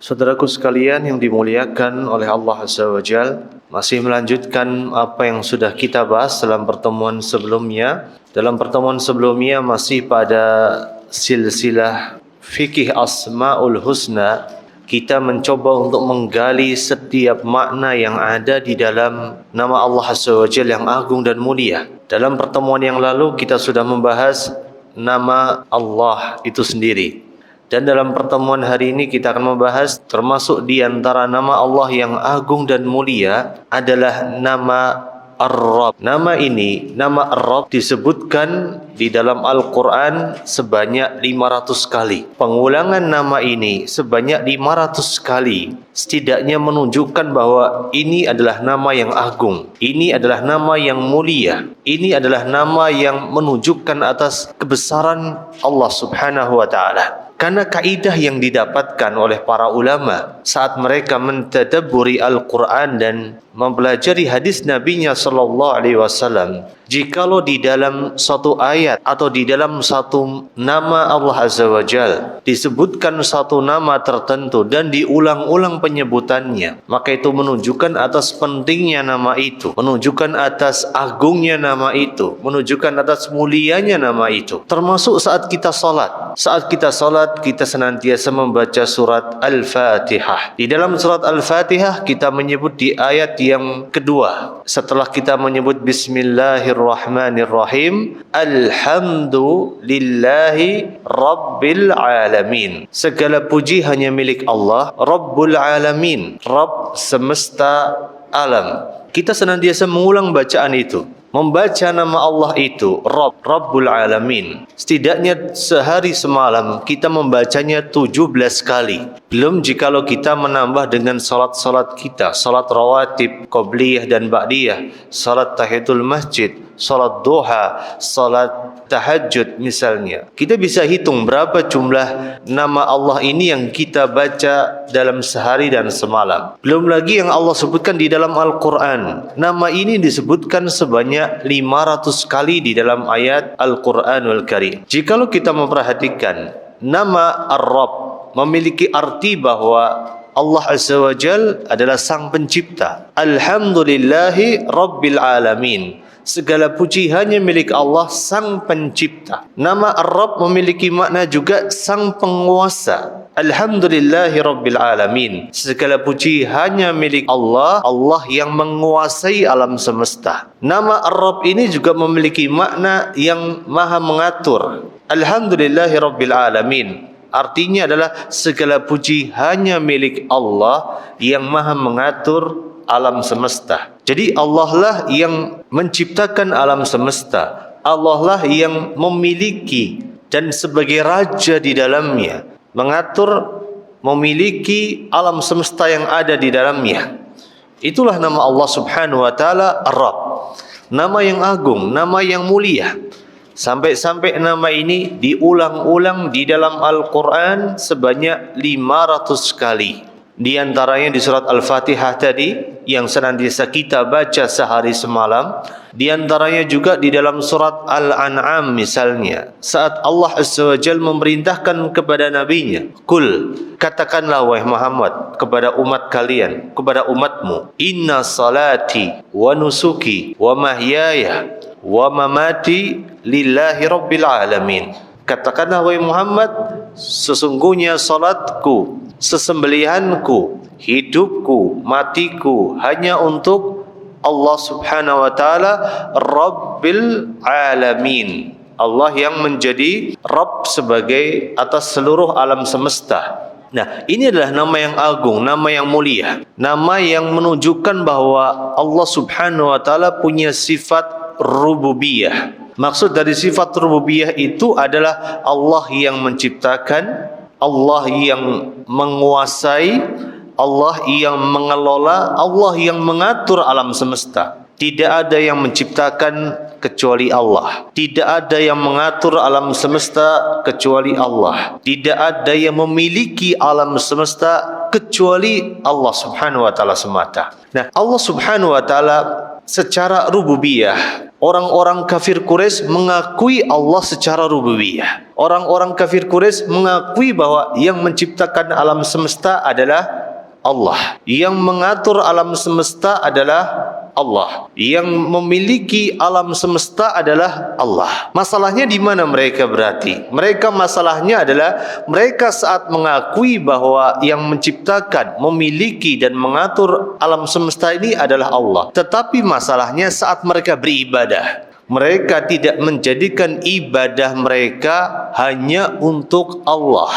Saudaraku sekalian yang dimuliakan oleh Allah Azza wa Jal, masih melanjutkan apa yang sudah kita bahas dalam pertemuan sebelumnya. Dalam pertemuan sebelumnya masih pada silsilah fikih Asmaul Husna. Kita mencoba untuk menggali setiap makna yang ada di dalam nama Allah Azza wa Jal yang agung dan mulia. Dalam pertemuan yang lalu kita sudah membahas nama Allah itu sendiri. Dan dalam pertemuan hari ini kita akan membahas termasuk di antara nama Allah yang agung dan mulia adalah nama Ar-Rabb. Nama ini, nama Ar-Rabb disebutkan di dalam Al-Quran sebanyak 500 kali. Pengulangan nama ini sebanyak 500 kali setidaknya menunjukkan bahwa ini adalah nama yang agung. Ini adalah nama yang mulia. Ini adalah nama yang menunjukkan atas kebesaran Allah Subhanahu wa ta'ala. Karena kaidah yang didapatkan oleh para ulama saat mereka mentadabburi Al-Quran dan mempelajari hadis Nabi-Nya sallallahu alaihi wasallam, jikalau di dalam satu ayat atau di dalam satu nama Allah Azza wa Jal disebutkan satu nama tertentu dan diulang-ulang penyebutannya, maka itu menunjukkan atas pentingnya nama itu, menunjukkan atas agungnya nama itu, menunjukkan atas mulianya nama itu. Termasuk saat kita salat. Saat kita salat, kita senantiasa membaca surat Al-Fatihah. Di dalam surat Al-Fatihah kita menyebut di ayat yang kedua, setelah kita menyebut Bismillahirrahmanirrahim, Alhamdulillahi Rabbil Alamin. Segala puji hanya milik Allah, Rabbul Alamin, Rabb semesta alam. Kita senantiasa mengulang bacaan itu, membaca nama Allah itu, Rabb, Rabbul Alamin. Setidaknya sehari semalam kita membacanya 17 kali. Belum jikalau kita menambah dengan salat-salat kita, salat rawatib, qabliyah dan ba'diyah, salat tahiyatul masjid, salat duha, salat tahajud misalnya. Kita bisa hitung berapa jumlah nama Allah ini yang kita baca dalam sehari dan semalam. Belum lagi yang Allah sebutkan di dalam Al-Quran. Nama ini disebutkan sebanyak 500 kali di dalam ayat Al-Quranul Karim. Jikalau kita memperhatikan, nama Ar-Rabb memiliki arti bahwa Allah Azza wa Jal adalah sang pencipta. Alhamdulillahi Rabbil Alamin. Segala puji hanya milik Allah sang pencipta. Nama Ar-Rabb memiliki makna juga sang penguasa. Alhamdulillahi Rabbil Alamin. Segala puji hanya milik Allah, Allah yang menguasai alam semesta. Nama Ar-Rabb ini juga memiliki makna yang maha mengatur. Alhamdulillahi Rabbil Alamin. Artinya adalah segala puji hanya milik Allah yang maha mengatur alam semesta. Jadi Allah lah yang menciptakan alam semesta. Allah lah yang memiliki dan sebagai raja di dalamnya, mengatur, memiliki alam semesta yang ada di dalamnya. Itulah nama Allah Subhanahu wa ta'ala Ar-Rabb. Nama yang agung, nama yang mulia. Sampai-sampai nama ini diulang-ulang di dalam Al-Quran sebanyak 500 kali. Di antaranya di surat Al-Fatihah tadi yang senantiasa kita baca sehari semalam. Di antaranya juga di dalam surat Al-An'am misalnya, saat Allah Azza wa Jal memerintahkan kepada nabinya, Kul, katakanlah wahai Muhammad kepada umat kalian, kepada umatmu, Inna salati wa nusuki wa mahyaya wa mamati lillahi Rabbil Alamin. Katakanlah wahai Muhammad, sesungguhnya salatku, sesembelihanku, hidupku, matiku hanya untuk Allah Subhanahu wa ta'ala Rabbil Alamin. Allah yang menjadi Rabb sebagai atas seluruh alam semesta. Nah, ini adalah nama yang agung, nama yang mulia, nama yang menunjukkan bahwa Allah Subhanahu wa ta'ala punya sifat rububiyah. Maksud dari sifat rububiyah itu adalah Allah yang menciptakan, Allah yang menguasai, Allah yang mengelola, Allah yang mengatur alam semesta. Tidak ada yang menciptakan kecuali Allah. Tidak ada yang mengatur alam semesta kecuali Allah. Tidak ada yang memiliki alam semesta kecuali Allah Subhanahu wa ta'ala semata. Nah, Allah Subhanahu wa ta'ala secara rububiyah, Orang-orang kafir Quraisy mengakui Allah secara rububiyah. Orang-orang kafir Quraisy mengakui bahwa yang menciptakan alam semesta adalah Allah. Yang mengatur alam semesta adalah Allah. Yang memiliki alam semesta adalah Allah. Masalahnya di mana mereka berarti? Mereka masalahnya adalah mereka saat mengakui bahwa yang menciptakan, memiliki dan mengatur alam semesta ini adalah Allah. Tetapi masalahnya saat mereka beribadah, mereka tidak menjadikan ibadah mereka hanya untuk Allah.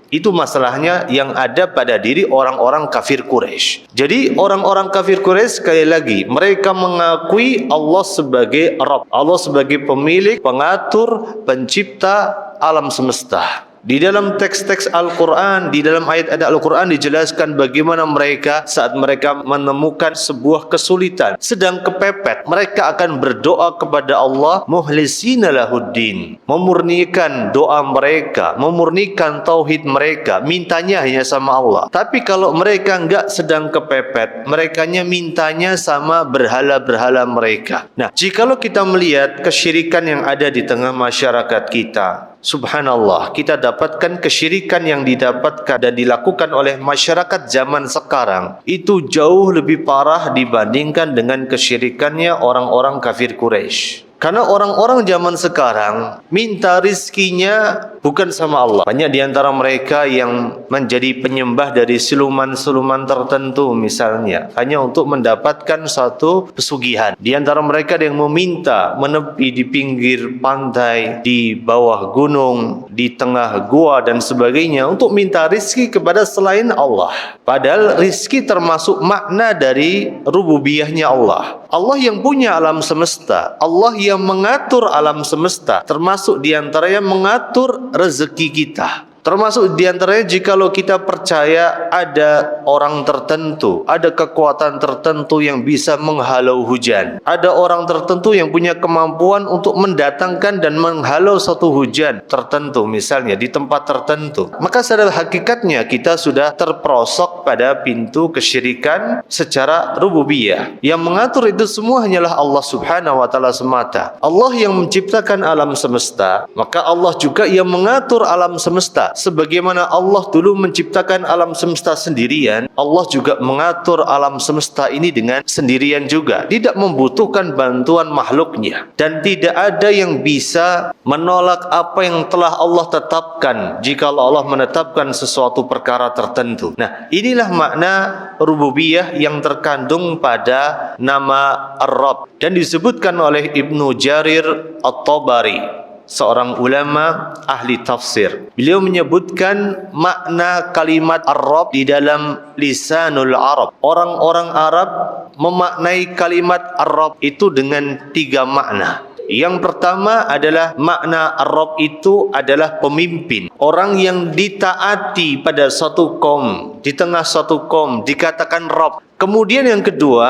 Itu masalahnya yang ada pada diri orang-orang kafir Quraisy. Jadi orang-orang kafir Quraisy sekali lagi mereka mengakui Allah sebagai Rabb, Allah sebagai pemilik, pengatur, pencipta alam semesta. Di dalam teks-teks Al-Quran, di dalam ayat-ayat Al-Quran dijelaskan bagaimana mereka saat mereka menemukan sebuah kesulitan, sedang kepepet, mereka akan berdoa kepada Allah muhlisina lahuddin, memurnikan doa mereka, memurnikan tauhid mereka, mintanya hanya sama Allah. Tapi kalau mereka enggak sedang kepepet, merekanya mintanya sama berhala-berhala mereka. Nah, jikalau kita melihat kesyirikan yang ada di tengah masyarakat kita, subhanallah, kita dapatkan kesyirikan yang didapatkan dan dilakukan oleh masyarakat zaman sekarang itu jauh lebih parah dibandingkan dengan kesyirikannya orang-orang kafir Quraisy. Karena orang-orang zaman sekarang minta rizkinya bukan sama Allah. Banyak di antara mereka yang menjadi penyembah dari siluman-siluman tertentu misalnya, hanya untuk mendapatkan satu pesugihan. Di antara mereka ada yang meminta menepi di pinggir pantai, di bawah gunung, di tengah gua dan sebagainya untuk minta rizki kepada selain Allah. Padahal rizki termasuk makna dari rububiyahnya Allah. Allah yang punya alam semesta, Allah yang mengatur alam semesta, termasuk diantaranya mengatur rezeki kita. Termasuk diantaranya jikalau kita percaya ada orang tertentu, ada kekuatan tertentu yang bisa menghalau hujan. Ada orang tertentu yang punya kemampuan untuk mendatangkan dan menghalau satu hujan tertentu, misalnya di tempat tertentu. Maka secara hakikatnya kita sudah terperosok pada pintu kesyirikan secara rububiyah. Yang mengatur itu semua hanyalah Allah subhanahu wa ta'ala semata. Allah yang menciptakan alam semesta, maka Allah juga yang mengatur alam semesta. Sebagaimana Allah dulu menciptakan alam semesta sendirian, Allah juga mengatur alam semesta ini dengan sendirian juga, tidak membutuhkan bantuan makhluknya, dan tidak ada yang bisa menolak apa yang telah Allah tetapkan jika Allah menetapkan sesuatu perkara tertentu. Nah, inilah makna rububiyah yang terkandung pada nama Ar-Rabb dan disebutkan oleh Ibnu Jarir At-Tabari, seorang ulama ahli tafsir. Beliau menyebutkan makna kalimat Ar-Rabb di dalam lisanul Arab. Orang-orang Arab memaknai kalimat Ar-Rabb itu dengan 3 makna. Yang pertama adalah makna Ar-Rabb itu adalah pemimpin, orang yang ditaati pada suatu kaum, di tengah suatu kaum dikatakan Rabb. Kemudian yang kedua,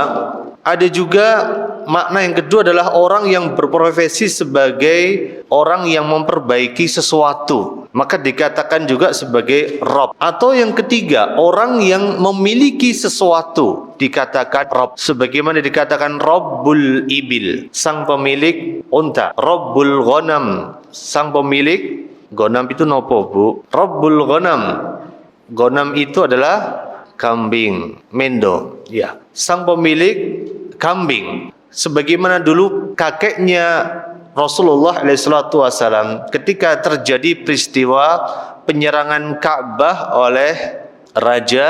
ada juga makna yang kedua adalah orang yang berprofesi sebagai orang yang memperbaiki sesuatu, maka dikatakan juga sebagai Rabb. Atau yang ketiga, orang yang memiliki sesuatu dikatakan Rabb, sebagaimana dikatakan Rabbul Ibil, sang pemilik unta, Rabbul Ghanam, sang pemilik Ghanam itu nopo Bu? Rabbul Ghanam, Ghanam itu adalah kambing, mendo, ya, sang pemilik kambing. Sebagaimana dulu kakeknya Rasulullah SAW ketika terjadi peristiwa penyerangan Ka'bah oleh Raja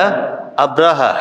Abraha,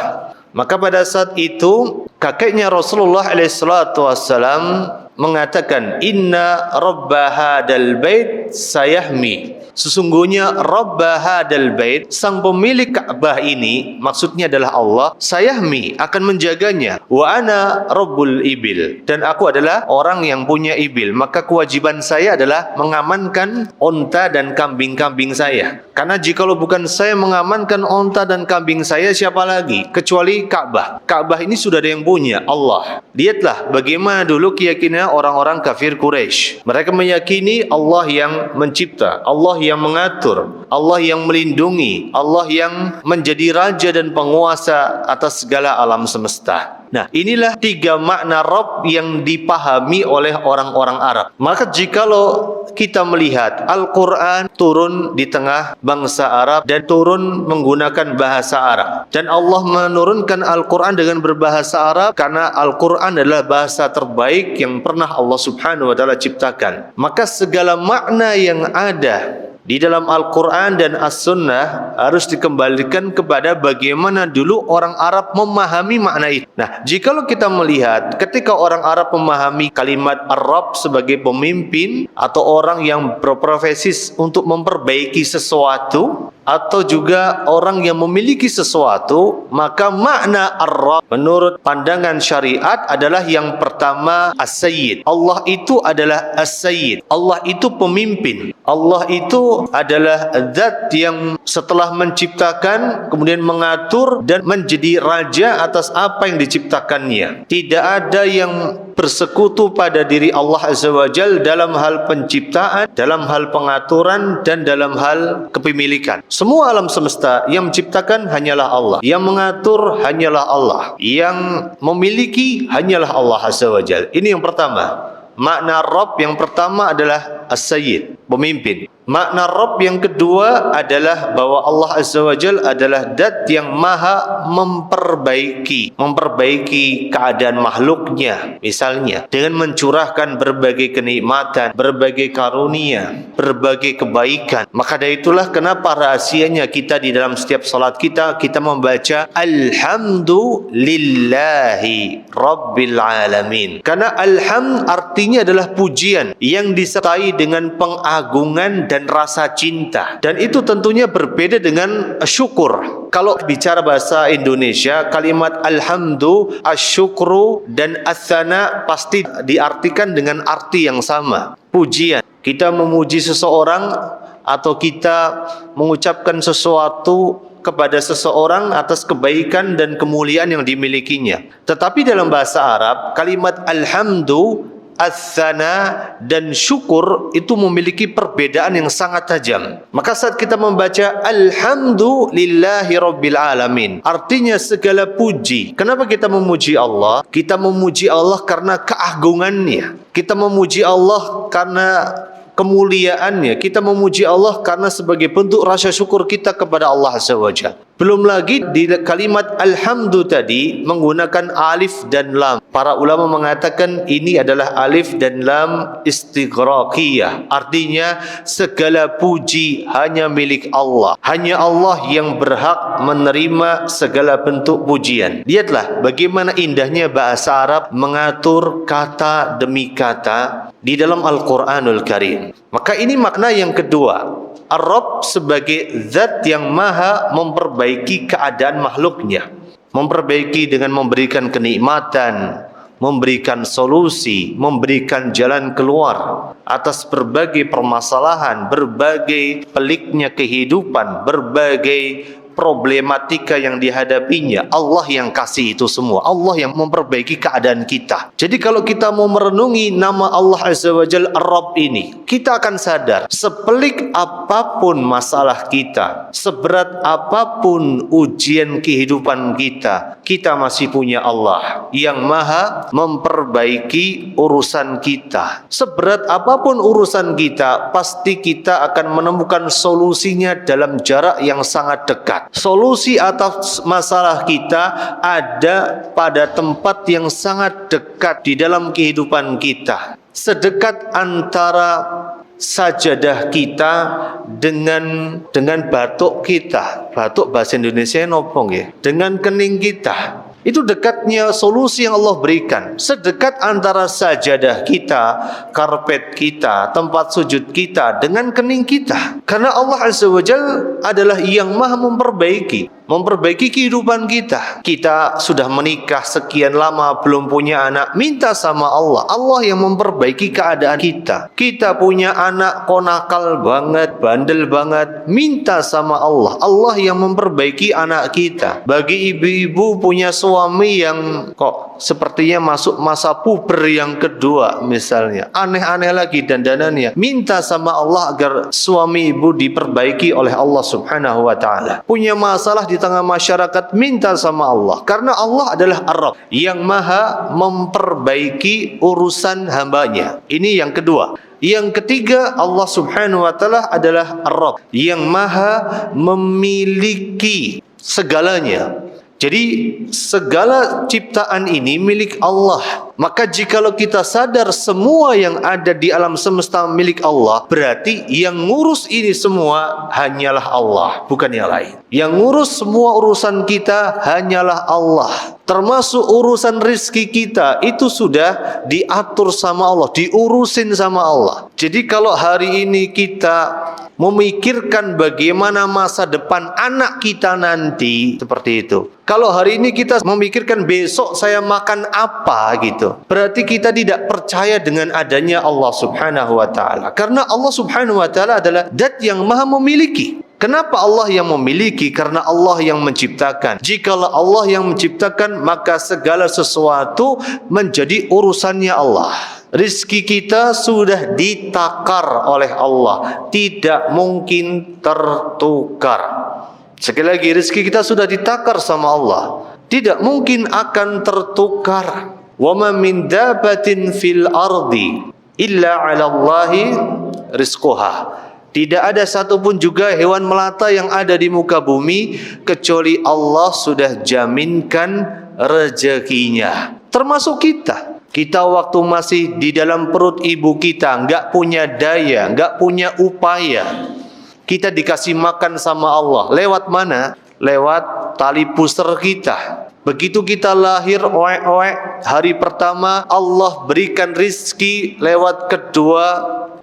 maka pada saat itu kakeknya Rasulullah SAW mengatakan, inna rabba hadal bait sayahmi, sesungguhnya Rabba hadal bait, sang pemilik Ka'bah ini, maksudnya adalah Allah, sayahmi, akan menjaganya. Wa ana Rabbul Ibil, dan aku adalah orang yang punya ibil, maka kewajiban saya adalah mengamankan unta dan kambing-kambing saya. Karena jikalau bukan saya mengamankan unta dan kambing saya, siapa lagi? Kecuali Ka'bah. Ka'bah ini sudah ada yang punya, Allah. Lihatlah bagaimana dulu keyakinan orang-orang kafir Quraisy. Mereka meyakini Allah yang mencipta, Allah yang mengatur, Allah yang melindungi, Allah yang menjadi raja dan penguasa atas segala alam semesta. Nah, inilah 3 makna Rabb yang dipahami oleh orang-orang Arab. Maka jikalau kita melihat Al-Quran turun di tengah bangsa Arab dan turun menggunakan bahasa Arab, dan Allah menurunkan Al-Quran dengan berbahasa Arab karena Al-Quran adalah bahasa terbaik yang pernah Allah Subhanahu wa Ta'ala ciptakan. Maka segala makna yang ada di dalam Al-Quran dan As-Sunnah harus dikembalikan kepada bagaimana dulu orang Arab memahami makna itu. Nah, jikalau kita melihat ketika orang Arab memahami kalimat Ar-Rabb sebagai pemimpin atau orang yang berprofesi untuk memperbaiki sesuatu, atau juga orang yang memiliki sesuatu, maka makna Ar-Rabb menurut pandangan syariat adalah yang pertama As-Sayyid. Allah itu adalah As-Sayyid. Allah itu pemimpin. Allah itu adalah zat yang setelah menciptakan kemudian mengatur dan menjadi raja atas apa yang diciptakannya. Tidak ada yang bersekutu pada diri Allah Azza wa Jalla dalam hal penciptaan, dalam hal pengaturan, dan dalam hal kepemilikan. Semua alam semesta yang menciptakan hanyalah Allah, yang mengatur hanyalah Allah, yang memiliki hanyalah Allah Azza wa Jalla. Ini yang pertama. Makna Rabb yang pertama adalah As-Sayyid, pemimpin. Makna Rabb yang kedua adalah bahwa Allah Azza wa Jalla adalah zat yang maha memperbaiki keadaan makhluknya, misalnya dengan mencurahkan berbagai kenikmatan, berbagai karunia, berbagai kebaikan. Maka dari itulah kenapa rahasianya kita di dalam setiap salat kita membaca Alhamdulillahi Rabbil Alamin. Karena alhamd artinya adalah pujian yang disertai dengan pengagungan dan rasa cinta, dan itu tentunya berbeda dengan syukur. Kalau bicara bahasa Indonesia, kalimat alhamdu, asyukru, dan atsana pasti diartikan dengan arti yang sama, pujian. Kita memuji seseorang atau kita mengucapkan sesuatu kepada seseorang atas kebaikan dan kemuliaan yang dimilikinya. Tetapi dalam bahasa Arab, kalimat alhamdu, As-sana dan syukur itu memiliki perbedaan yang sangat tajam. Maka saat kita membaca Alhamdulillahi Rabbil Alamin, artinya segala puji. Kenapa kita memuji Allah? Kita memuji Allah karena keagungannya. Kita memuji Allah karena kemuliaannya. Kita memuji Allah karena sebagai bentuk rasa syukur kita kepada Allah Azza wa Jalla. Belum lagi di kalimat alhamdu tadi menggunakan alif dan lam. Para ulama mengatakan ini adalah alif dan lam istighraqiyah. Artinya segala puji hanya milik Allah. Hanya Allah yang berhak menerima segala bentuk pujian. Lihatlah bagaimana indahnya bahasa Arab mengatur kata demi kata di dalam Al-Quranul Karim. Maka ini makna yang kedua. Ar-Rabb sebagai zat yang maha memperbaiki keadaan makhluknya. Memperbaiki dengan memberikan kenikmatan, memberikan solusi, memberikan jalan keluar atas berbagai permasalahan, berbagai peliknya kehidupan, berbagai problematika yang dihadapinya. Allah yang kasih itu semua. Allah yang memperbaiki keadaan kita. Jadi kalau kita mau merenungi nama Allah Azza wa Jalla Ar-Rabb ini, kita akan sadar sepelik apapun masalah kita, seberat apapun ujian kehidupan kita, kita masih punya Allah yang maha memperbaiki urusan kita. Seberat apapun urusan kita, pasti kita akan menemukan solusinya dalam jarak yang sangat dekat. Solusi atas masalah kita ada pada tempat yang sangat dekat di dalam kehidupan kita. Sedekat antara sajadah kita dengan batuk kita. Batuk bahasa Indonesia nopong ya. Dengan kening kita. Itu dekatnya solusi yang Allah berikan. Sedekat antara sajadah kita, karpet kita, tempat sujud kita dengan kening kita. Karena Allah Azza wa Jalla adalah yang maha memperbaiki kehidupan kita. Kita sudah menikah sekian lama belum punya anak, minta sama Allah. Allah yang memperbaiki keadaan kita. Kita punya anak kok nakal banget, bandel banget, minta sama Allah. Allah yang memperbaiki anak kita. Bagi ibu-ibu punya suami yang kok sepertinya masuk masa puber yang kedua misalnya, aneh-aneh lagi dandanannya, minta sama Allah agar suami ibu diperbaiki oleh Allah Subhanahu wa ta'ala. Punya masalah di tengah masyarakat, minta sama Allah, karena Allah adalah Ar-Rabb yang maha memperbaiki urusan hambanya. Ini yang kedua. Yang ketiga, Allah Subhanahu wa ta'ala adalah Ar-Rabb yang maha memiliki segalanya. Jadi segala ciptaan ini milik Allah. Maka jikalau kita sadar semua yang ada di alam semesta milik Allah, berarti yang ngurus ini semua hanyalah Allah, bukan yang lain. Yang ngurus semua urusan kita hanyalah Allah. Termasuk urusan rizki kita, itu sudah diatur sama Allah, diurusin sama Allah. Jadi kalau hari ini kita memikirkan bagaimana masa depan anak kita nanti, seperti itu. Kalau hari ini kita memikirkan besok saya makan apa gitu, berarti kita tidak percaya dengan adanya Allah Subhanahu wa ta'ala. Karena Allah Subhanahu wa ta'ala adalah zat yang maha memiliki. Kenapa Allah yang memiliki? Karena Allah yang menciptakan. Jikalau Allah yang menciptakan, maka segala sesuatu menjadi urusannya Allah. Rizki kita sudah ditakar oleh Allah, tidak mungkin tertukar. Sekali lagi, rizki kita sudah ditakar sama Allah, tidak mungkin akan tertukar. Wa ma min dabatin fil ardi illa 'ala Allahi rizquha. Tidak ada satupun juga hewan melata yang ada di muka bumi kecuali Allah sudah jaminkan rezekinya. Termasuk kita. Kita waktu masih di dalam perut ibu kita, enggak punya daya, enggak punya upaya. Kita dikasih makan sama Allah. Lewat mana? Lewat tali pusar kita. Begitu kita lahir, hari pertama Allah berikan rizki lewat kedua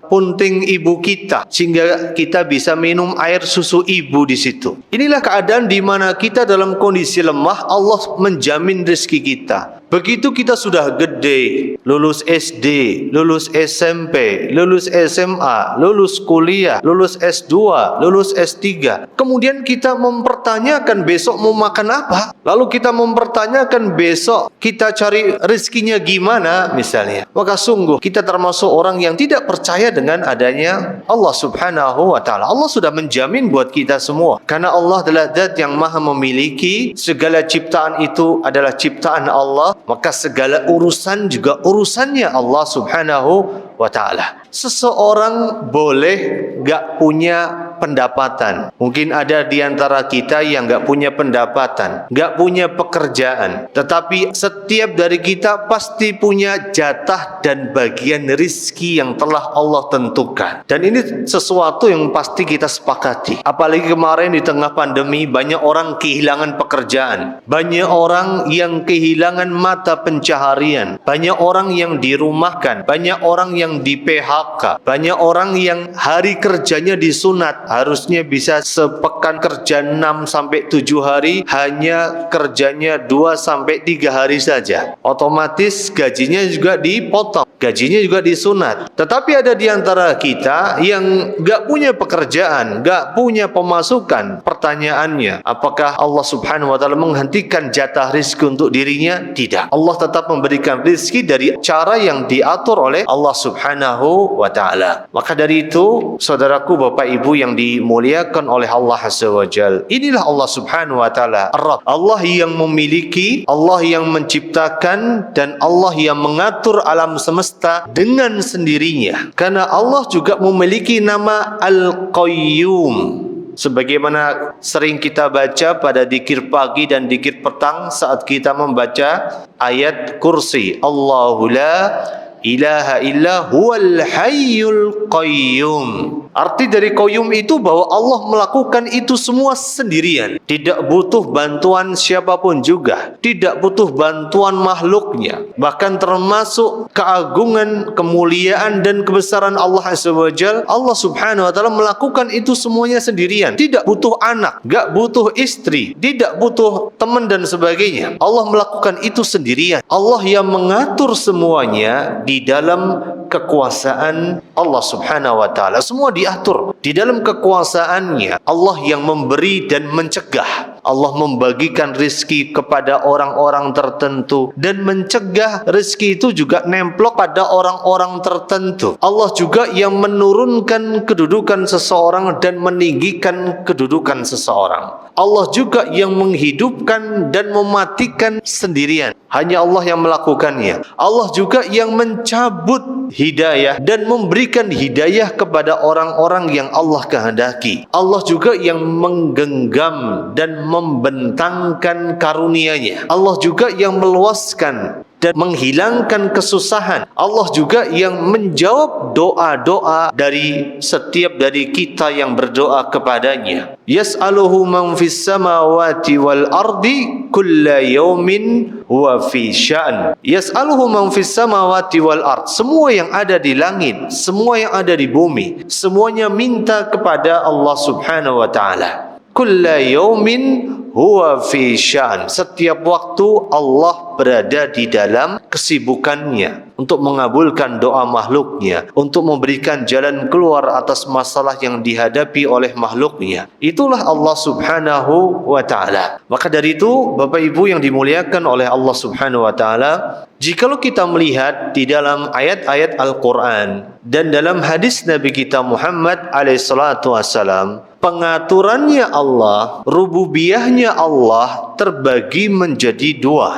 punting ibu kita, sehingga kita bisa minum air susu ibu di situ. Inilah keadaan di mana kita dalam kondisi lemah, Allah menjamin rezeki kita. Begitu kita sudah gede, lulus SD, lulus SMP, lulus SMA, lulus kuliah, lulus S2, lulus S3. Kemudian kita mempertanyakan besok mau makan apa? Lalu kita mempertanyakan besok kita cari rezekinya gimana misalnya. Maka sungguh kita termasuk orang yang tidak percaya dengan adanya Allah Subhanahu wa ta'ala. Allah sudah menjamin buat kita semua. Karena Allah adalah zat yang maha memiliki. Segala ciptaan itu adalah ciptaan Allah. Maka segala urusan juga urusannya Allah Subhanahu wa ta'ala. Seseorang boleh gak punya pendapatan. Mungkin ada di antara kita yang gak punya pendapatan, gak punya pekerjaan. Tetapi setiap dari kita pasti punya jatah dan bagian rizki yang telah Allah tentukan. Dan ini sesuatu yang pasti kita sepakati. Apalagi kemarin di tengah pandemi, banyak orang kehilangan pekerjaan. Banyak orang yang kehilangan mata pencaharian. Banyak orang yang dirumahkan. Banyak orang yang di PHK. Banyak orang yang hari kerjanya disunat. Harusnya bisa sepekan kerja 6 sampai 7 hari, hanya kerjanya 2 sampai 3 hari saja. Otomatis gajinya juga dipotong, gajinya juga disunat. Tetapi ada di antara kita yang gak punya pekerjaan, gak punya pemasukan. Pertanyaannya, apakah Allah Subhanahu wa ta'ala menghentikan jatah rizki untuk dirinya? Tidak. Allah tetap memberikan rizki dari cara yang diatur oleh Allah Subhanahu wa ta'ala. Maka dari itu, saudaraku, bapak ibu yang dimuliakan oleh Allah Azza wa Jal, inilah Allah Subhanahu wa ta'ala Ar-Rabb, Allah yang memiliki, Allah yang menciptakan, dan Allah yang mengatur alam semesta dengan sendirinya. Karena Allah juga memiliki nama Al-Qayyum, sebagaimana sering kita baca pada dzikir pagi dan dzikir petang saat kita membaca ayat kursi, Allahu la ilaha illa huwal hayyul qayyum. Arti dari qayyum itu bahwa Allah melakukan itu semua sendirian, tidak butuh bantuan siapapun juga, tidak butuh bantuan makhluknya. Bahkan termasuk keagungan, kemuliaan dan kebesaran Allah Azza wa Jalla, Allah Subhanahu wa ta'ala melakukan itu semuanya sendirian, tidak butuh anak, gak butuh istri, tidak butuh teman dan sebagainya. Allah melakukan itu sendirian. Allah yang mengatur semuanya di dalam kekuasaan Allah Subhanahu wa ta'ala. Semua diatur di dalam kekuasaannya. Allah yang memberi dan mencegah. Allah membagikan rizki kepada orang-orang tertentu dan mencegah rizki itu juga nemplok pada orang-orang tertentu. Allah juga yang menurunkan kedudukan seseorang dan meninggikan kedudukan seseorang. Allah juga yang menghidupkan dan mematikan sendirian. Hanya Allah yang melakukannya. Allah juga yang mencabut hidayah dan memberikan hidayah kepada orang-orang yang Allah kehendaki. Allah juga yang menggenggam dan membentangkan karunia-Nya. Allah juga yang meluaskan dan menghilangkan kesusahan. Allah juga yang menjawab doa-doa dari setiap dari kita yang berdoa kepadanya. Yas'aluhu man fis samawati wal ardi kulla yawmin huwa fi sya'n. Yas'aluhu man fis samawati wal ard. Semua yang ada di langit, semua yang ada di bumi, semuanya minta kepada Allah Subhanahu wa taala. Kulla yawmin huwa fi sya'n. Setiap waktu Allah berada di dalam kesibukannya untuk mengabulkan doa makhluknya, untuk memberikan jalan keluar atas masalah yang dihadapi oleh makhluknya. Itulah Allah Subhanahu wa ta'ala. Maka dari itu, Bapak Ibu yang dimuliakan oleh Allah Subhanahu wa ta'ala, jikalau kita melihat di dalam ayat-ayat Al-Quran dan dalam hadis Nabi kita Muhammad SAW, pengaturannya Allah, rububiyahnya Allah terbagi menjadi dua.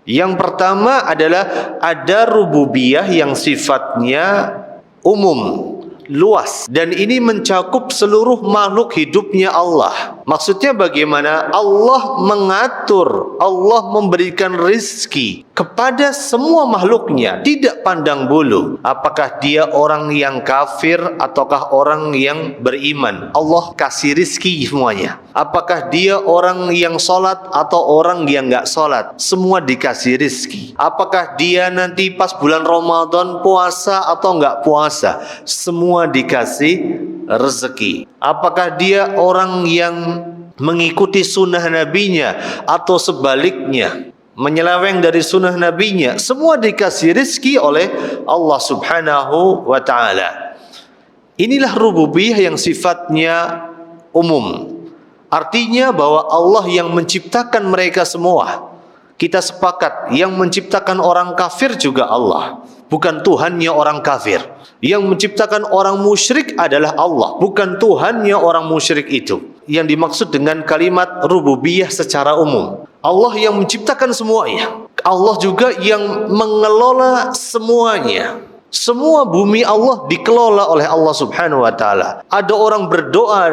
Yang pertama adalah ada rububiyah yang sifatnya umum, luas, dan ini mencakup seluruh makhluk hidupnya Allah. Maksudnya bagaimana? Allah mengatur, Allah memberikan rizki kepada semua makhluknya, tidak pandang bulu apakah dia orang yang kafir ataukah orang yang beriman. Allah kasih rizki semuanya. Apakah dia orang yang sholat atau orang yang enggak sholat, semua dikasih rizki. Apakah dia nanti pas bulan Ramadan puasa atau enggak puasa, semua dikasih rezeki. Apakah dia orang yang mengikuti sunnah nabinya atau sebaliknya, menyeleweng dari sunnah nabinya, semua dikasih rizki oleh Allah Subhanahu wa ta'ala. Inilah rububiyah yang sifatnya umum. Artinya bahwa Allah yang menciptakan mereka semua. Kita sepakat, yang menciptakan orang kafir juga Allah, bukan Tuhannya orang kafir. Yang menciptakan orang musyrik adalah Allah, bukan Tuhannya orang musyrik itu. Yang dimaksud dengan kalimat rububiyah secara umum, Allah yang menciptakan semuanya. Allah juga yang mengelola semuanya. Semua bumi Allah dikelola oleh Allah Subhanahu wa ta'ala. Ada orang berdoa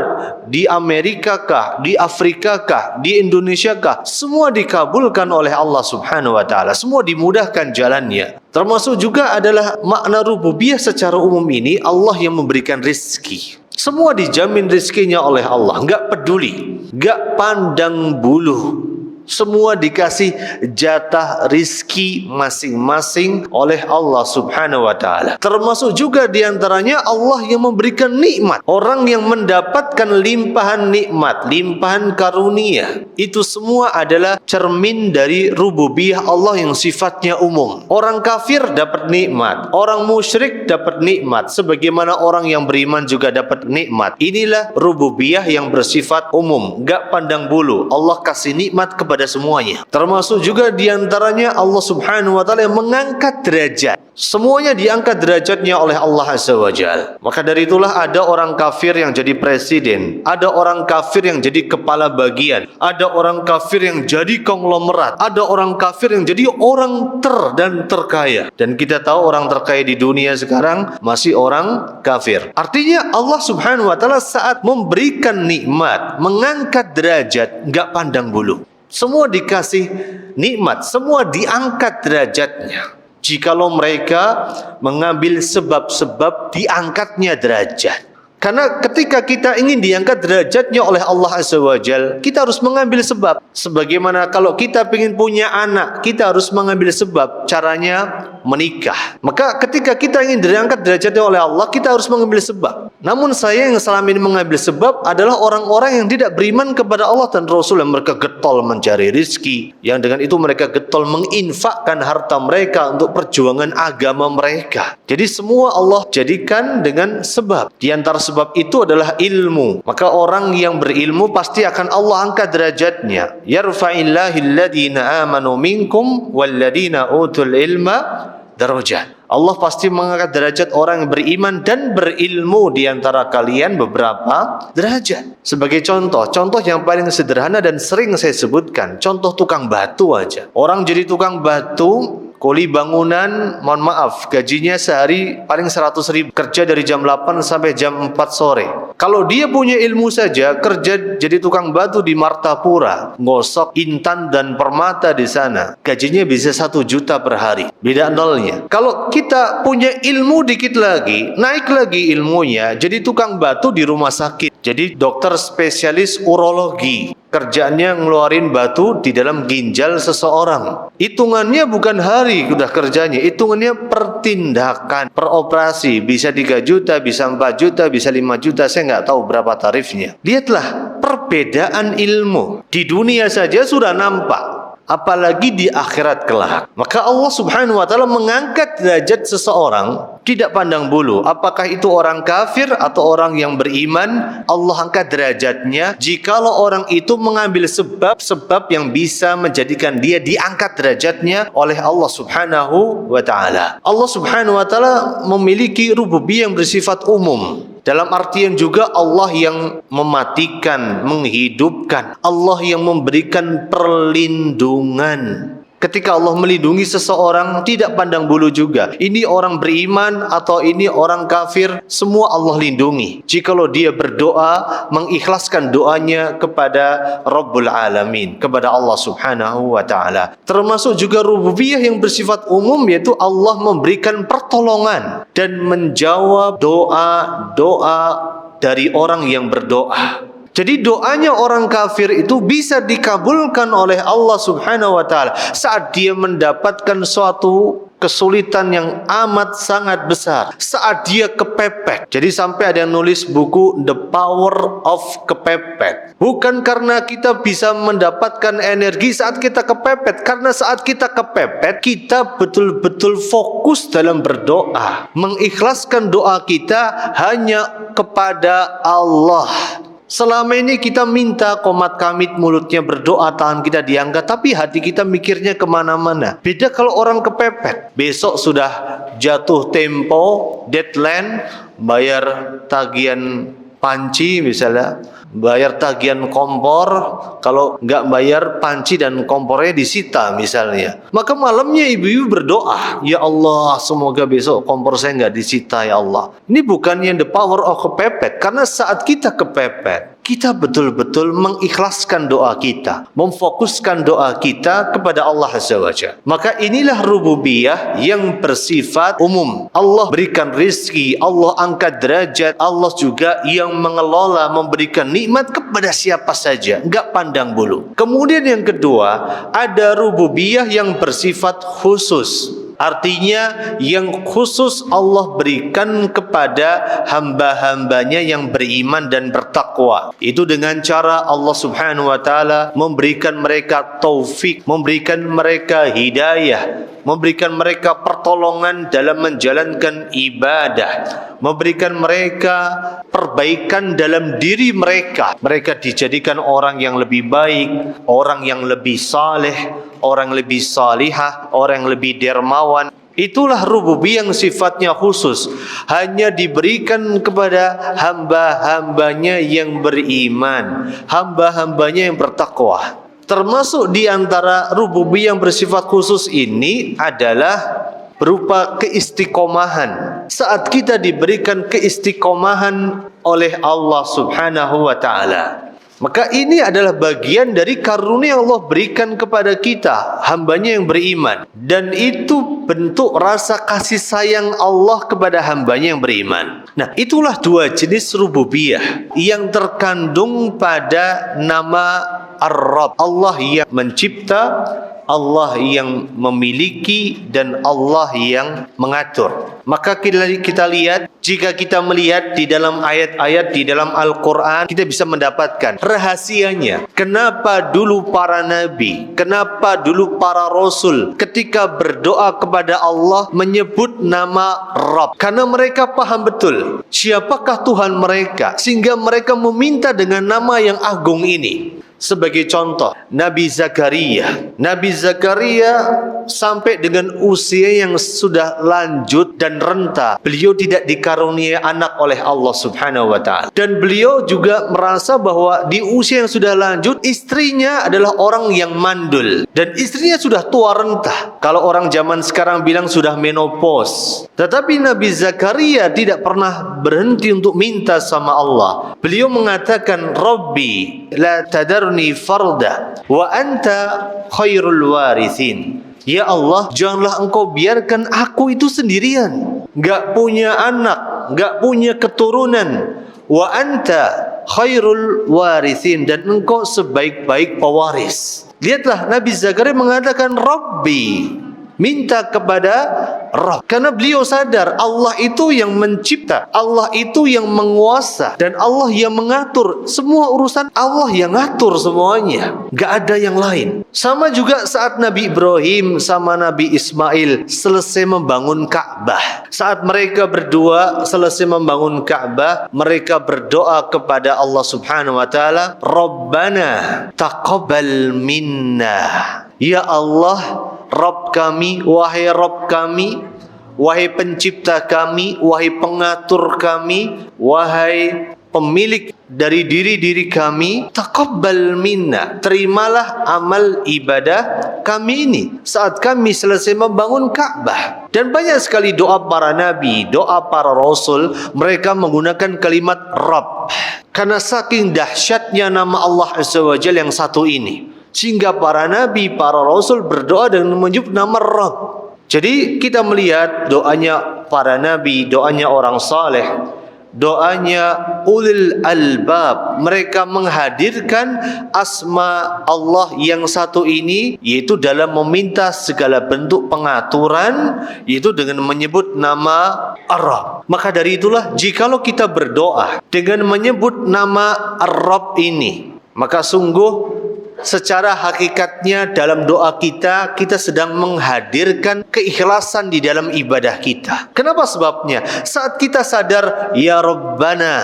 di Amerika kah, di Afrika kah, di Indonesia kah, semua dikabulkan oleh Allah Subhanahu wa ta'ala. Semua dimudahkan jalannya. Termasuk juga adalah makna rububiyah secara umum ini, Allah yang memberikan rizki. Semua dijamin rizkinya oleh Allah, enggak peduli, enggak pandang bulu. Semua dikasih jatah rizki masing-masing oleh Allah Subhanahu wa ta'ala. Termasuk juga diantaranya Allah yang memberikan nikmat. Orang yang mendapatkan limpahan nikmat, limpahan karunia, itu semua adalah cermin dari rububiyah Allah yang sifatnya umum. Orang kafir dapat nikmat, orang musyrik dapat nikmat, sebagaimana orang yang beriman juga dapat nikmat. Inilah rububiyah yang bersifat umum, enggak pandang bulu. Allah kasih nikmat kepada semuanya. Termasuk juga diantaranya Allah Subhanahu wa ta'ala yang mengangkat derajat. Semuanya diangkat derajatnya oleh Allah Azza wa Jalla. Maka dari itulah ada orang kafir yang jadi presiden, ada orang kafir yang jadi kepala bagian, ada orang kafir yang jadi konglomerat, ada orang kafir yang jadi orang dan terkaya. Dan kita tahu orang terkaya di dunia sekarang masih orang kafir. Artinya Allah Subhanahu wa ta'ala saat memberikan nikmat, mengangkat derajat, enggak pandang bulu. Semua dikasih nikmat, semua diangkat derajatnya. Jikalau mereka mengambil sebab-sebab diangkatnya derajat. Karena ketika kita ingin diangkat derajatnya oleh Allah Azza wa Jalla, kita harus mengambil sebab. Sebagaimana kalau kita ingin punya anak, kita harus mengambil sebab. Caranya menikah. Maka ketika kita ingin diangkat derajatnya oleh Allah, kita harus mengambil sebab. Namun saya yang selama ini mengambil sebab adalah orang-orang yang tidak beriman kepada Allah dan Rasul, yang mereka getol mencari rizki, yang dengan itu mereka getol menginfakkan harta mereka untuk perjuangan agama mereka. Jadi semua Allah jadikan dengan sebab. Di antara sebab itu adalah ilmu. Maka orang yang berilmu pasti akan Allah angkat derajatnya. Yarfa'illahu alladhina amanu minkum walladhina utul ilma darajat. Allah pasti mengangkat derajat orang yang beriman dan berilmu di antara kalian beberapa derajat. Sebagai contoh yang paling sederhana dan sering saya sebutkan, contoh tukang batu aja. Orang jadi tukang batu, kuli bangunan, mohon maaf, gajinya sehari paling 100.000, kerja dari jam 8 sampai jam 4 sore. Kalau dia punya ilmu saja, kerja jadi tukang batu di Martapura, gosok intan dan permata di sana, gajinya bisa 1 juta per hari. Beda nolnya. Kalau kita punya ilmu dikit lagi, naik lagi ilmunya, jadi tukang batu di rumah sakit, jadi dokter spesialis urologi. Kerjaannya ngeluarin batu di dalam ginjal seseorang. Hitungannya bukan hari udah kerjanya, hitungannya per tindakan, per operasi. Bisa 3 juta, bisa 4 juta, bisa 5 juta, saya nggak tahu berapa tarifnya. Lihatlah perbedaan ilmu. Di dunia saja sudah nampak, apalagi di akhirat kelak. Maka Allah Subhanahu wa taala mengangkat derajat seseorang tidak pandang bulu apakah itu orang kafir atau orang yang beriman. Allah angkat derajatnya jikalau orang itu mengambil sebab-sebab yang bisa menjadikan dia diangkat derajatnya oleh Allah Subhanahu wa taala. Allah Subhanahu wa taala memiliki rububiyah yang bersifat umum. Dalam artian juga Allah yang mematikan, menghidupkan, Allah yang memberikan perlindungan. Ketika Allah melindungi seseorang, tidak pandang bulu juga, ini orang beriman atau ini orang kafir, semua Allah lindungi. Jikalau dia berdoa, mengikhlaskan doanya kepada Rabbul Alamin, kepada Allah Subhanahu wa ta'ala. Termasuk juga rububiyah yang bersifat umum, yaitu Allah memberikan pertolongan dan menjawab doa-doa dari orang yang berdoa. Jadi doanya orang kafir itu bisa dikabulkan oleh Allah Subhanahu wa taala saat dia mendapatkan suatu kesulitan yang amat sangat besar, saat dia kepepet. Jadi sampai ada yang nulis buku The Power of Kepepet. Bukan karena kita bisa mendapatkan energi saat kita kepepet, karena saat kita kepepet kita betul-betul fokus dalam berdoa, mengikhlaskan doa kita hanya kepada Allah. Selama ini kita minta komat kamit, mulutnya berdoa, tangan kita diangkat, tapi hati kita mikirnya kemana-mana. Beda kalau orang kepepet. Besok sudah jatuh tempo, deadline, bayar tagihan panci misalnya, bayar tagihan kompor. Kalau nggak bayar, panci dan kompornya disita misalnya. Maka malamnya ibu-ibu berdoa, ya Allah, semoga besok kompor saya nggak disita ya Allah. Ini bukannya the power of kepepet, karena saat kita kepepet, kita betul-betul mengikhlaskan doa kita, memfokuskan doa kita kepada Allah Azza wa Jalla. Maka inilah rububiyah yang bersifat umum. Allah berikan rizki, Allah angkat derajat, Allah juga yang mengelola, memberikan nikmat kepada siapa saja, enggak pandang bulu. Kemudian yang kedua, ada rububiyah yang bersifat khusus. Artinya yang khusus Allah berikan kepada hamba-hambanya yang beriman dan bertakwa. Itu dengan cara Allah Subhanahu wa ta'ala memberikan mereka taufik, memberikan mereka hidayah, memberikan mereka pertolongan dalam menjalankan ibadah, memberikan mereka perbaikan dalam diri mereka. Mereka dijadikan orang yang lebih baik, orang yang lebih saleh, orang yang lebih salihah, orang yang lebih dermawan. Itulah rububiyah yang sifatnya khusus, hanya diberikan kepada hamba-hambanya yang beriman, hamba-hambanya yang bertakwa. Termasuk di antara rububiyah yang bersifat khusus ini adalah berupa keistiqomahan. Saat kita diberikan keistiqomahan oleh Allah Subhanahu wa ta'ala, maka ini adalah bagian dari karunia yang Allah berikan kepada kita, hambanya yang beriman. Dan itu bentuk rasa kasih sayang Allah kepada hambanya yang beriman. Nah, itulah dua jenis rububiyah yang terkandung pada nama Ar-Rabb. Allah yang mencipta, Allah yang memiliki dan Allah yang mengatur. Maka kita lihat, jika kita melihat di dalam ayat-ayat di dalam Al-Quran, kita bisa mendapatkan rahasianya. Kenapa dulu para nabi, kenapa dulu para rasul ketika berdoa kepada Allah menyebut nama Rabb? Karena mereka paham betul siapakah Tuhan mereka, sehingga mereka meminta dengan nama yang agung ini. Sebagai contoh, Nabi Zakaria. Nabi Zakaria sampai dengan usia yang sudah lanjut dan renta, beliau tidak dikaruniai anak oleh Allah Subhanahu wa taala. Dan beliau juga merasa bahwa di usia yang sudah lanjut, istrinya adalah orang yang mandul dan istrinya sudah tua renta. Kalau orang zaman sekarang bilang sudah menopause. Tetapi Nabi Zakaria tidak pernah berhenti untuk minta sama Allah. Beliau mengatakan, Rabbi la tadarni farda wa anta khairul warithin. Ya Allah, janganlah engkau biarkan aku itu sendirian, gak punya anak, gak punya keturunan. Wa anta khairul warithin, dan engkau sebaik-baik pewaris. Lihatlah, Nabi Zakaria mengatakan Rabbi, minta kepada Rabb, karena beliau sadar Allah itu yang mencipta, Allah itu yang menguasa, dan Allah yang mengatur semua urusan. Allah yang ngatur semuanya, gak ada yang lain. Sama juga saat Nabi Ibrahim sama Nabi Ismail selesai membangun Ka'bah. Saat mereka berdua selesai membangun Ka'bah, mereka berdoa kepada Allah Subhanahu wa taala, Rabbana taqabbal minna. Ya Allah, Rabb kami, wahai Rabb kami, wahai pencipta kami, wahai pengatur kami, wahai pemilik dari diri-diri kami, taqabbal minna, terimalah amal ibadah kami ini saat kami selesai membangun Ka'bah. Dan banyak sekali doa para nabi, doa para rasul, mereka menggunakan kalimat Rabb, karena saking dahsyatnya nama Allah Azza wa Jalla yang satu ini, sehingga para nabi, para rasul berdoa dengan menyebut nama Rabb. Jadi kita melihat doanya para nabi, doanya orang saleh, doanya ulil albab. Mereka menghadirkan asma Allah yang satu ini, yaitu dalam meminta segala bentuk pengaturan, yaitu dengan menyebut nama Ar-Rabb. Maka dari itulah, jikalau kita berdoa dengan menyebut nama Ar-Rabb ini, maka sungguh secara hakikatnya dalam doa kita, kita sedang menghadirkan keikhlasan di dalam ibadah kita. Kenapa sebabnya? Saat kita sadar, Ya Rabbana,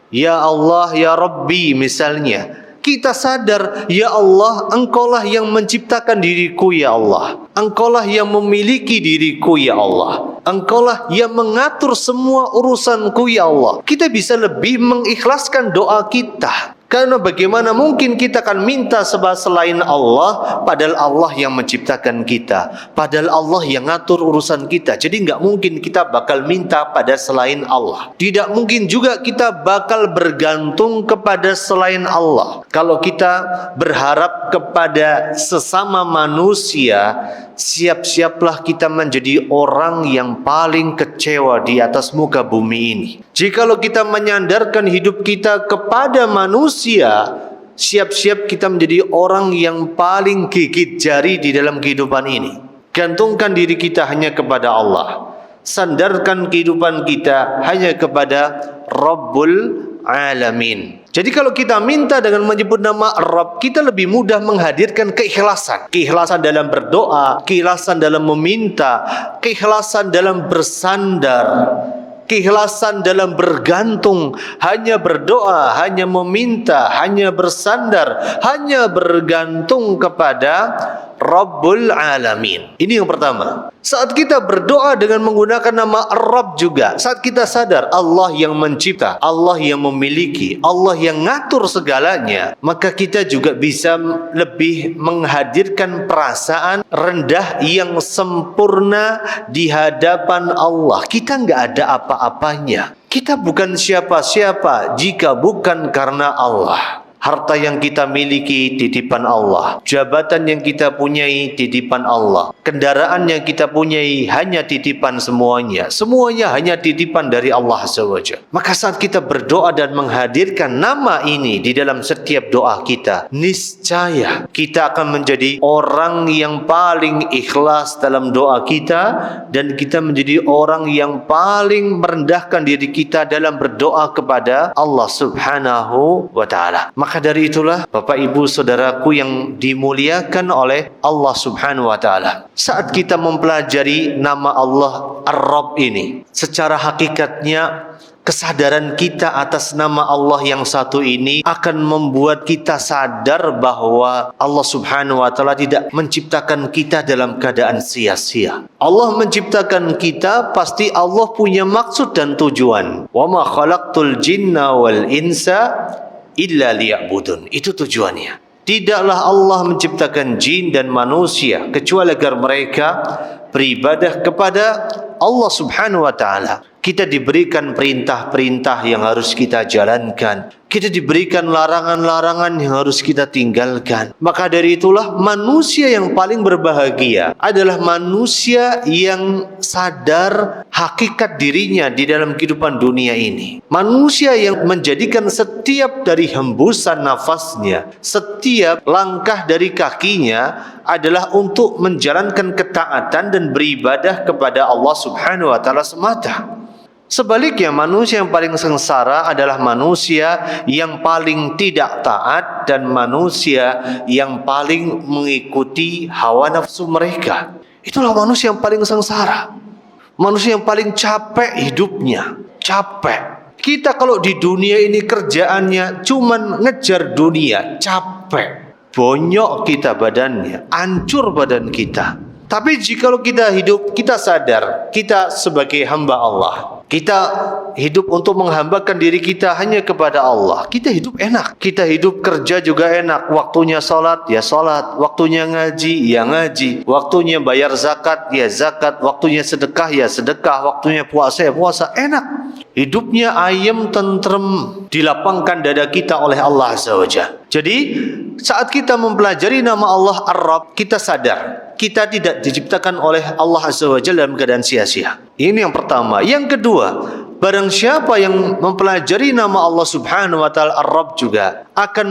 Ya Allah, Ya Rabbi misalnya, kita sadar, Ya Allah, Engkaulah yang menciptakan diriku, Ya Allah. Engkaulah yang memiliki diriku, Ya Allah. Engkaulah yang mengatur semua urusanku, Ya Allah. Kita bisa lebih mengikhlaskan doa kita. Karena bagaimana mungkin kita akan minta selain Allah, padahal Allah yang menciptakan kita, padahal Allah yang ngatur urusan kita. Jadi nggak mungkin kita bakal minta pada selain Allah. Tidak mungkin juga kita bakal bergantung kepada selain Allah. Kalau kita berharap kepada sesama manusia, siap-siaplah kita menjadi orang yang paling kecewa di atas muka bumi ini. Jikalau kita menyandarkan hidup kita kepada manusia, siap-siap kita menjadi orang yang paling gigit jari di dalam kehidupan ini. Gantungkan diri kita hanya kepada Allah. Sandarkan kehidupan kita hanya kepada Rabbul Alamin. Jadi kalau kita minta dengan menyebut nama Rabb, kita lebih mudah menghadirkan keikhlasan. Keikhlasan dalam berdoa, keikhlasan dalam meminta, keikhlasan dalam bersandar, keikhlasan dalam bergantung, hanya berdoa, hanya meminta, hanya bersandar, hanya bergantung kepada Rabbul Alamin. Ini yang pertama. Saat kita berdoa dengan menggunakan nama Rabb juga, saat kita sadar Allah yang mencipta, Allah yang memiliki, Allah yang ngatur segalanya, maka kita juga bisa lebih menghadirkan perasaan rendah yang sempurna di hadapan Allah. Kita nggak ada apa-apanya. Kita bukan siapa-siapa jika bukan karena Allah. Harta yang kita miliki titipan Allah. Jabatan yang kita punyai titipan Allah. Kendaraan yang kita punyai hanya titipan semuanya. Semuanya hanya titipan dari Allah Azza wa Jalla. Maka saat kita berdoa dan menghadirkan nama ini di dalam setiap doa kita, niscaya kita akan menjadi orang yang paling ikhlas dalam doa kita, dan kita menjadi orang yang paling merendahkan diri kita dalam berdoa kepada Allah Subhanahu wa Ta'ala. Maka dari itulah Bapak Ibu Saudaraku yang dimuliakan oleh Allah Subhanahu wa Ta'ala, saat kita mempelajari nama Allah Ar-Rabb ini, secara hakikatnya kesadaran kita atas nama Allah yang satu ini akan membuat kita sadar bahwa Allah Subhanahu wa Ta'ala tidak menciptakan kita dalam keadaan sia-sia. Allah menciptakan kita, pasti Allah punya maksud dan tujuan. Wa ma khalaqtul jinna wal insa illa liya'budun. Itu tujuannya. Tidaklah Allah menciptakan jin dan manusia kecuali agar mereka beribadah kepada Allah Subhanahu wa Ta'ala. Kita diberikan perintah-perintah yang harus kita jalankan. Kita diberikan larangan-larangan yang harus kita tinggalkan. Maka dari itulah manusia yang paling berbahagia adalah manusia yang sadar hakikat dirinya di dalam kehidupan dunia ini. Manusia yang menjadikan setiap dari hembusan nafasnya, setiap langkah dari kakinya adalah untuk menjalankan ketaatan dan beribadah kepada Allah Subhanahu wa Ta'ala semata. Sebaliknya, manusia yang paling sengsara adalah manusia yang paling tidak taat dan manusia yang paling mengikuti hawa nafsu mereka. Itulah manusia yang paling sengsara. Manusia yang paling capek hidupnya. Capek. Kita kalau di dunia ini kerjaannya cuman ngejar dunia, capek. Bonyok kita badannya, hancur badan kita. Tapi jika kita hidup, kita sadar kita sebagai hamba Allah. Kita hidup untuk menghambakan diri kita hanya kepada Allah. Kita hidup enak. Kita hidup kerja juga enak. Waktunya salat, ya salat. Waktunya ngaji, ya ngaji. Waktunya bayar zakat, ya zakat. Waktunya sedekah, ya sedekah. Waktunya puasa, ya puasa. Enak. Hidupnya ayem, tentrem. Dilapangkan dada kita oleh Allah Azza wa Jalla. Jadi saat kita mempelajari nama Allah Ar-Rabb, kita sadar kita tidak diciptakan oleh Allah Azza wa Jalla dalam keadaan sia-sia. Ini yang pertama. Yang kedua, barang siapa yang mempelajari nama Allah Subhanahu wa Ta'ala Ar-Rabb juga akan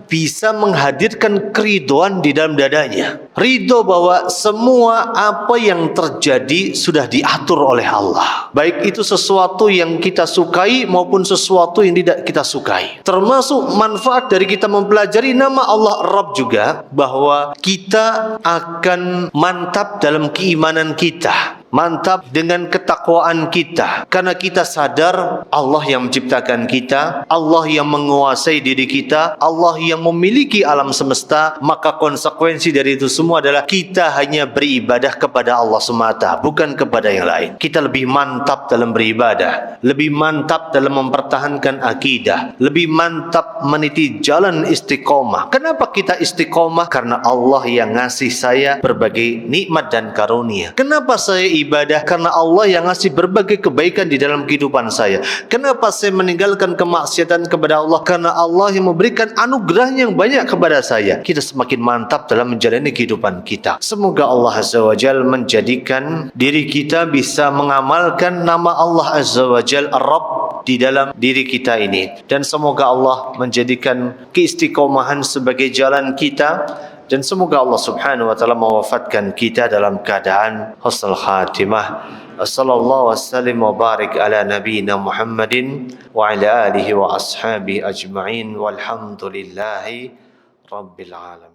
bisa menghadirkan keridhaan di dalam dadanya. Ridho bahwa semua apa yang terjadi sudah diatur oleh Allah. Baik itu sesuatu yang kita sukai maupun sesuatu yang tidak kita sukai. Termasuk manfaat dari kita mempelajari nama Allah Ar-Rabb juga, bahwa kita akan mantap dalam keimanan kita. Mantap dengan ketakwaan kita, karena kita sadar Allah yang menciptakan kita, Allah yang menguasai diri kita, Allah yang memiliki alam semesta. Maka konsekuensi dari itu semua adalah kita hanya beribadah kepada Allah semata, bukan kepada yang lain. Kita lebih mantap dalam beribadah, lebih mantap dalam mempertahankan akidah, lebih mantap meniti jalan istiqomah. Kenapa kita istiqomah? Karena Allah yang ngasih saya berbagai nikmat dan karunia. Kenapa saya ibadah? Karena Allah yang ngasih berbagai kebaikan di dalam kehidupan saya. Kenapa saya meninggalkan kemaksiatan kepada Allah? Karena Allah yang memberikan anugerah yang banyak kepada saya. Kita semakin mantap dalam menjalani kehidupan kita. Semoga Allah Azza wa Jalla menjadikan diri kita bisa mengamalkan nama Allah Azza wa Jalla Ar-Rabb di dalam diri kita ini. Dan semoga Allah menjadikan keistiqomahan sebagai jalan kita. Dan semoga Allah Subhanahu wa Ta'ala mewafatkan kita dalam keadaan husnul khatimah. Sallallahu wasallim wa barik ala nabiyyina Muhammadin wa ala alihi wa ashabihi ajma'in walhamdulillahi rabbil alamin.